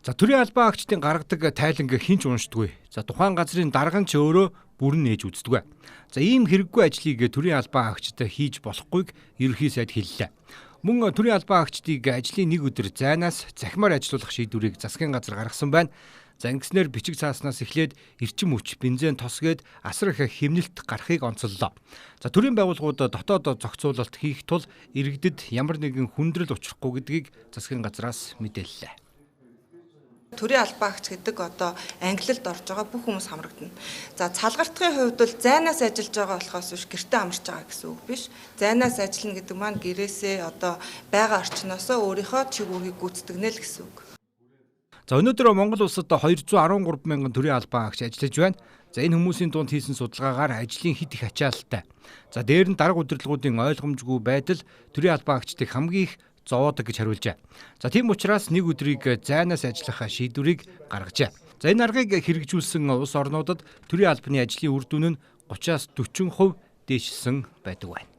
За төрийн албан агчдын гаргадаг тайланг хинч уншдаггүй. За тухайн газрын дарган ч өөрөө бүрэн нээж үздэг. За ийм хэрэггүй ажлыг төрийн албан агчид хийж болохгүйг ерөнхий сайд хэллээ. Мөн төрийн албан агчдыг ажлын нэг өдөр зайнаас захимаар ажилуулах шийдвэрийг засгийн газар гаргасан байна. За ингэснээр бичиг цааснаас эхлээд эрчим хүч, бензин тосгээд асар их хэмнэлт гарахыг онцоллоо. За төрийн байгууллагууд дотоод зохицуулалт хийх тул иргэдэд ямар нэгэн хүндрэл учрахгүй гэдгийг засгийн газраас мэдээллээ. Төрийн албан агч гэдэг одоо ангилалд орж байгаа бүх хүмүүс хамрагдана. За цалгартын хувьд бол зайнаас ажиллаж байгаа болохоос биш гэртээ амарч байгаа гэсэн үг биш. Зайнаас ажиллана гэдэг маань гэрээсээ одоо байгаа орчноосоо өөрийнхөө чиг үүргийг гүйцэтгэнэ л гэсэн үг. За өнөөдөр Монгол улсад 213 мянган төрийн албан агч ажиллаж байна. За энэ хүмүүсийн дунд хийсэн судалгаагаар ажлын хит их ачаалттай. За дээр нь дарга удирдлагуудын ойлгомжгүй байдал төрийн албан агчдыг хамгийн их зовоодог гэж хариулжээ. За тийм учраас нэг өдрийг зайнаас ажиллах шийдвэрийг гаргажээ. За энэ аргыг хэрэгжүүлсэн улс орнуудад төрийн албаны ажлын үр дүн нь 30-40% дээшилсэн байдаг байна.